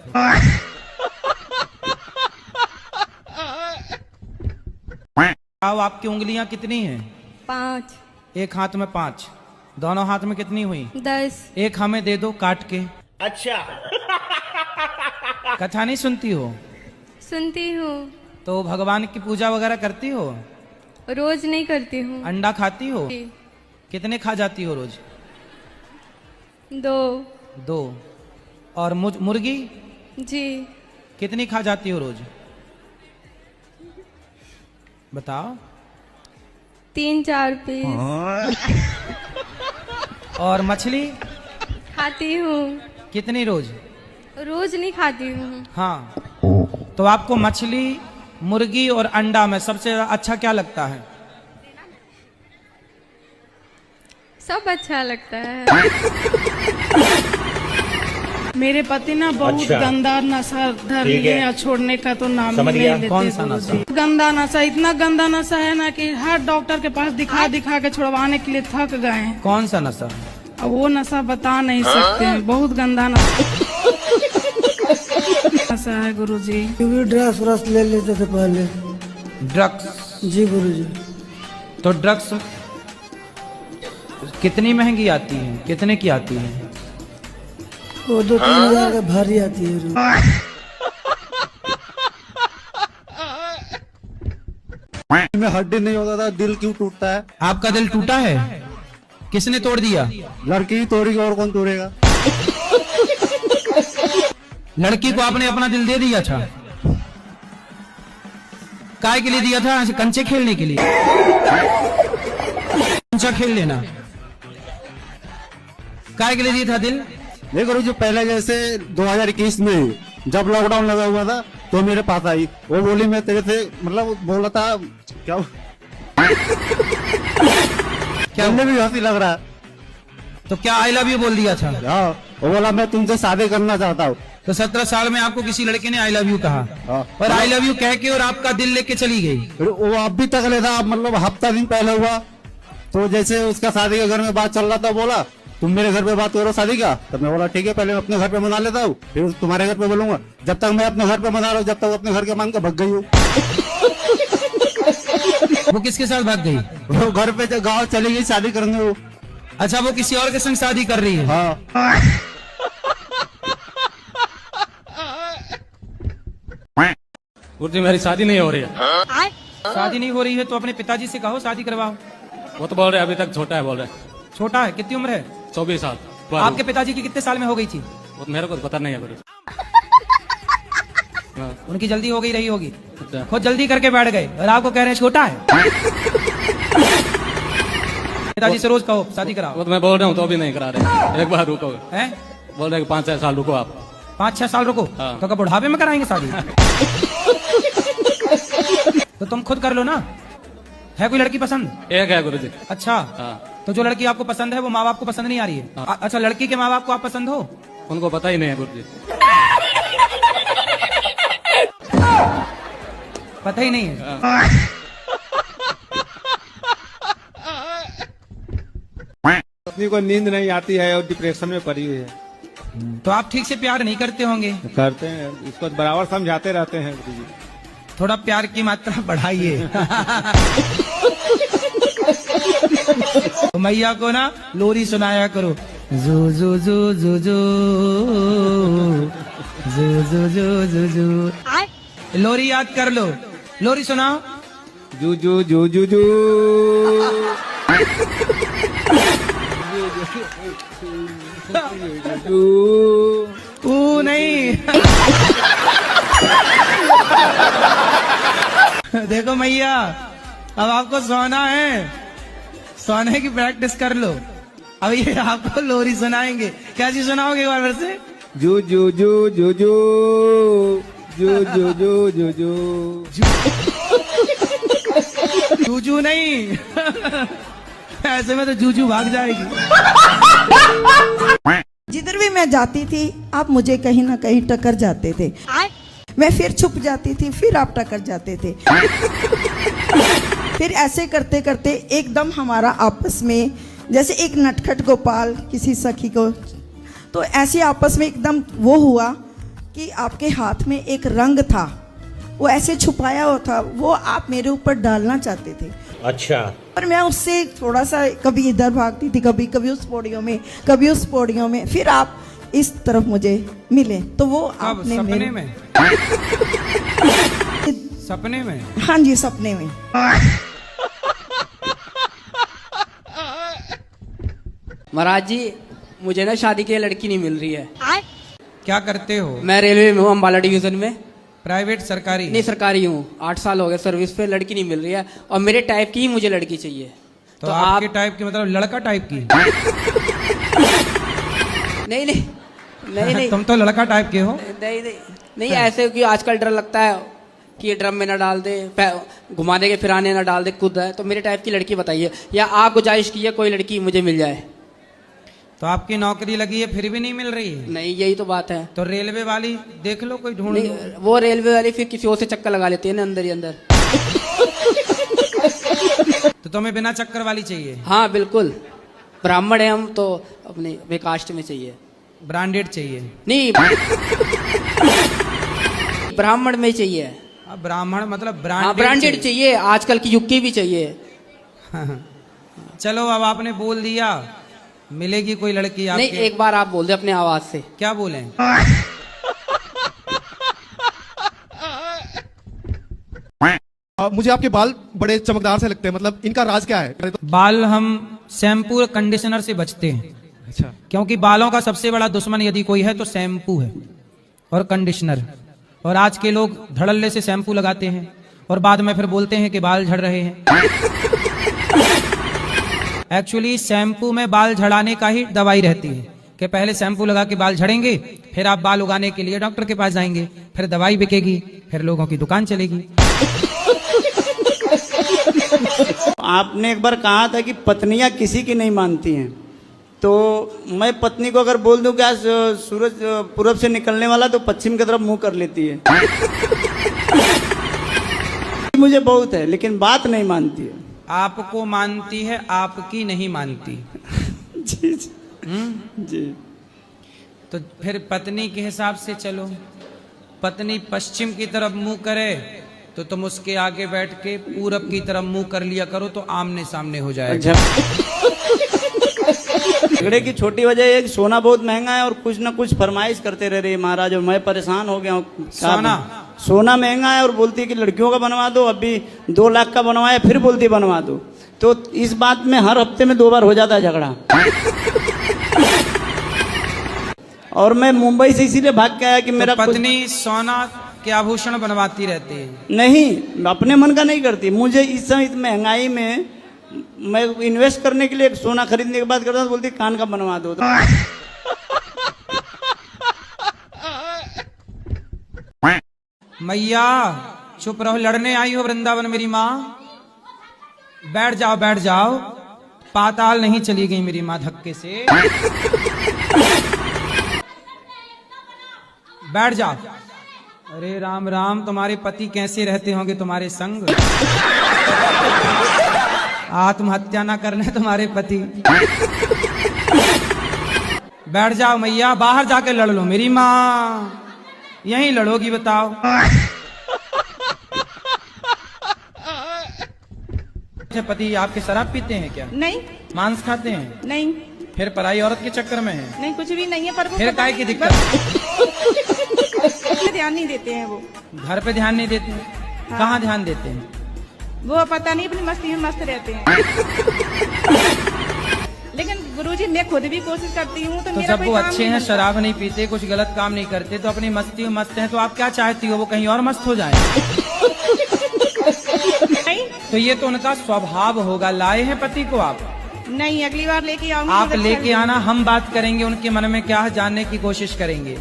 आओ, आपकी उंगलियां कितनी हैं? 5। एक हाथ में 5, दोनों हाथ में कितनी हुई? 10। एक हमें दे दो काट के। अच्छा। कथा नहीं सुनती हो? सुनती हूँ। तो भगवान की पूजा वगैरह करती हो? रोज नहीं करती हूँ। अंडा खाती हो? जी। कितने खा जाती हो रोज? 2। 2। और मुर्गी जी। कितनी खा जाती हो रोज? बताओ। 3-4 पीस। और मछली खाती हूँ। कितनी रोज? रोज नहीं खाती हूँ। हाँ, तो आपको मछली, मुर्गी और अंडा में सबसे अच्छा क्या लगता है? सब अच्छा लगता है। मेरे पति ना बहुत गंदा नशा धर लिए हैं, छोड़ने का तो नाम ही नहीं लेते। कौन सा नशा? गंदा नशा, इतना गंदा नशा है ना कि हर डॉक्टर के पास दिखा दिखा के छुड़वाने के लिए थक गए हैं। कौन सा नशा? अब वो नशा बता नहीं सकते हैं, बहुत गंदा नशा है गुरुजी। क्योंकि ड्रग्स व्रग्स ले लेते थे पहले। ड्रग्स? जी गुरुजी। तो ड्रग्स कितनी महंगी आती है? कितने की आती है? वो 2-3 हजार का भारी आती है। में हड्डी नहीं होता था, दिल क्यों टूटता है? आपका दिल टूटा है? किसने तोड़ दिया? लड़की ही तोड़ेगी, और कौन तोड़ेगा? लड़की को आपने अपना दिल दे दिया था? काय के लिए दिया था? ऐसे कंचे खेलने के लिए? कंचा खेल लेना। काय के लिए दिया था दिल? नहीं करो, जो पहले जैसे 2021 में जब लॉकडाउन लगा हुआ था तो मेरे पास आई, वो बोली मैं तेरे से मतलब बोला था क्या क्या भी हंसी लग रहा है। तो क्या आई लव यू बोल दिया था? हाँ, वो बोला मैं तुमसे शादी करना चाहता हूँ। तो 17 साल में आपको किसी लड़के ने आई लव यू कहा? और आई लव यू कह के और आपका दिल लेके चली गई? वो अभी तक ले था, मतलब हफ्ता दिन पहले हुआ। तो जैसे उसका शादी के घर में बात चल रहा था, बोला तुम मेरे घर पे बात करो शादी का। तब मैं बोला ठीक है, पहले मैं अपने घर पे मना लेता हूँ, फिर तुम्हारे घर पे बोलूंगा। जब तक मैं अपने घर पे मना रहा हूँ, जब तक अपने घर के मान के भाग गई हूँ। वो किसके साथ भाग गई? वो घर पे गाँव चली गई शादी करने। वो अच्छा, वो किसी और के संग शादी कर रही है? हाँ। गुरुजी मेरी शादी नहीं हो रही है। शादी नहीं हो रही है तो अपने पिताजी से कहो शादी करवाओ। वो तो बोल रहे अभी तक छोटा है, बोल रहे। छोटा है? कितनी उम्र है? 24 साल। आपके पिताजी की कितने साल में हो गई थी? वो तो मेरे को पता नहीं है गुरुजी। उनकी जल्दी हो गई रही होगी, खुद जल्दी करके बैठ गए और आपको कह रहे हैं छोटा है। पिताजी से रोज कहो शादी कराओ। वो तो मैं बोल रहा हूँ तो अभी नहीं करा रहे। एक बार रुको। हैं? बोल रहे 5-6 साल रुको आप। 5-6 साल रुको? हाँ। तो कब बुढ़ापे में कराएंगे शादी? तो तुम खुद कर लो ना। है कोई लड़की पसंद? एक है गुरुजी। अच्छा। हाँ। तो जो लड़की आपको पसंद है वो माँ बाप को पसंद नहीं आ रही है? हाँ। अच्छा, लड़की के माँ बाप को आप पसंद हो? उनको पता ही नहीं है गुरुजी। पता ही नहीं है? पत्नी को नींद नहीं आती है और डिप्रेशन में पड़ी हुई है। तो आप ठीक से प्यार नहीं करते होंगे? करते हैं, इसको बराबर समझाते रहते हैं गुरुजी। थोड़ा प्यार की मात्रा बढ़ाइए। तो मैया को ना लोरी सुनाया करो। जू जू जू जू जू जू जू जू जू जू। लोरी याद कर लो। लोरी सुनाओ। जू जू जू जू जू। नहीं। देखो मैया, अब आपको सोना है, सोने की प्रैक्टिस कर लो। अब ये आपको लोरी सुनाएंगे। क्या चीज सुनाओगे एक बार फिर से? जू जू जू जू जू जू जू जू जू जू। जूजू नहीं। ऐसे में तो जूजू भाग जाएगी। जिधर भी मैं जाती थी आप मुझे कहीं ना कहीं टकर जाते थे। मैं फिर छुप जाती थी, फिर आप टकर जाते थे। फिर ऐसे करते करते एकदम हमारा आपस में जैसे एक नटखट गोपाल किसी सखी को, तो ऐसे आपस में एकदम वो हुआ कि आपके हाथ में एक रंग था, वो ऐसे छुपाया हुआ था, वो आप मेरे ऊपर डालना चाहते थे। अच्छा। पर मैं उससे थोड़ा सा कभी इधर भागती थी, कभी कभी उस पौड़ियों में, कभी उस पौड़ियों में, फिर आप इस तरफ मुझे मिले तो वो आपने सपने में? सपने में? हाँ जी, सपने में। महाराज जी मुझे ना शादी के लिए लड़की नहीं मिल रही है। क्या करते हो? मैं रेलवे में हूँ, अम्बाला डिवीजन में। प्राइवेट सरकारी? नहीं सरकारी हूँ, 8 साल हो गए सर्विस पे, लड़की नहीं मिल रही है और मेरे टाइप की ही मुझे लड़की चाहिए। तो आपके टाइप की मतलब लड़का टाइप की? नहीं नहीं नहीं नहीं तुम तो लड़का टाइप के हो। नहीं नहीं नहीं ऐसे कि आजकल डर लगता है कि ये ड्रम में ना डाल दे, घुमाने के फिराने ना डाल दे, खुद है। तो मेरे टाइप की लड़की बताइए, या आप गुजारिश कीजिए कोई लड़की मुझे मिल जाए। तो आपकी नौकरी लगी है फिर भी नहीं मिल रही है? नहीं यही तो बात है। तो रेलवे वाली देख लो, कोई ढूंढ लो। वो रेलवे वाली फिर किसी और से चक्कर लगा लेती है ना अंदर ही अंदर। तो तुम्हें बिना चक्कर वाली चाहिए? हाँ बिल्कुल, ब्राह्मण है हम तो अपने कास्ट में चाहिए। ब्रांडेड चाहिए? नहीं ब्राह्मण में चाहिए। ब्राह्मण मतलब ब्रांडेड चाहिए, आजकल की युग की भी चाहिए। चलो अब आपने बोल दिया, मिलेगी कोई लड़की आपके? नहीं एक बार आप बोल दे अपने आवाज से। क्या बोले? मुझे आपके बाल बड़े चमकदार से लगते हैं, मतलब इनका राज क्या है? बाल हम शैम्पू और कंडीशनर से बचते हैं। अच्छा। क्योंकि बालों का सबसे बड़ा दुश्मन यदि कोई है तो शैम्पू है और कंडीशनर। और आज के लोग धड़ल्ले से शैम्पू लगाते हैं और बाद में फिर बोलते हैं कि बाल झड़ रहे हैं। एक्चुअली शैम्पू में बाल झड़ाने का ही दवाई रहती है कि पहले शैम्पू लगा के बाल झड़ेंगे, फिर आप बाल उगाने के लिए डॉक्टर के पास जाएंगे, फिर दवाई बिकेगी, फिर लोगों की दुकान चलेगी। आपने एक बार कहा था कि पत्नियां किसी की नहीं मानती हैं, तो मैं पत्नी को अगर बोल दूं कि आज सूरज पूरब से निकलने वाला तो पश्चिम की तरफ मुंह कर लेती है। मुझे बहुत है लेकिन बात नहीं मानती है। आपको मानती है, आपकी नहीं मानती। जी जी जी। तो फिर पत्नी के हिसाब से चलो। पत्नी पश्चिम की तरफ मुंह करे तो तुम उसके आगे बैठ के पूरब की तरफ मुंह कर लिया करो, तो आमने सामने हो जाएगा। झगड़े की छोटी वजह एक सोना बहुत महंगा है और कुछ न कुछ फरमाइश करते रह रही है महाराज, और मैं परेशान हो गया हूँ। सोना महंगा है और बोलती है कि लड़कियों का बनवा दो, अभी 2 लाख का बनवाया फिर बोलती बनवा दो। तो इस बात में हर हफ्ते में 2 बार हो जाता है झगड़ा। और मैं मुंबई से इसीलिए भाग के आया कि मेरा पत्नी सोना के आभूषण बनवाती रहती है? नहीं, अपने मन का नहीं करती। मुझे इस समय इस महंगाई में मैं इन्वेस्ट करने के लिए सोना खरीदने के बाद करता हूँ, बोलती कान का बनवा दो। मैया चुप रहो, लड़ने आई हो वृंदावन मेरी माँ। बैठ जाओ बैठ जाओ, पाताल नहीं चली गई मेरी माँ धक्के से। बैठ जाओ। अरे राम राम, तुम्हारे पति कैसे रहते होंगे तुम्हारे संग? आत्महत्या ना करने तुम्हारे पति। बैठ जाओ मैया, बाहर जाके लड़ लो मेरी माँ। यहीं लड़ोगी बताओ? पति आपके शराब पीते हैं क्या? नहीं। मांस खाते हैं? नहीं। फिर पराई औरत के चक्कर में है? नहीं, कुछ भी नहीं है। पर वो फिर काय की दिक्कत? ध्यान नहीं देते हैं वो। घर पे ध्यान नहीं देते हैं? हाँ। कहाँ ध्यान देते हैं? वो पता नहीं, अपनी मस्ती में मस्त रहते हैं। लेकिन गुरुजी मैं खुद भी कोशिश करती हूँ तो मेरा जब वो अच्छे हैं, शराब नहीं पीते, कुछ गलत काम नहीं करते, तो अपनी मस्ती में मस्त हैं, तो आप क्या चाहती हो वो कहीं और मस्त हो जाए? तो ये तो उनका स्वभाव होगा। लाए हैं पति को आप? नहीं, अगली बार लेके आऊंगी। आप लेके आना, हम बात करेंगे उनके मन में क्या है जानने की कोशिश करेंगे।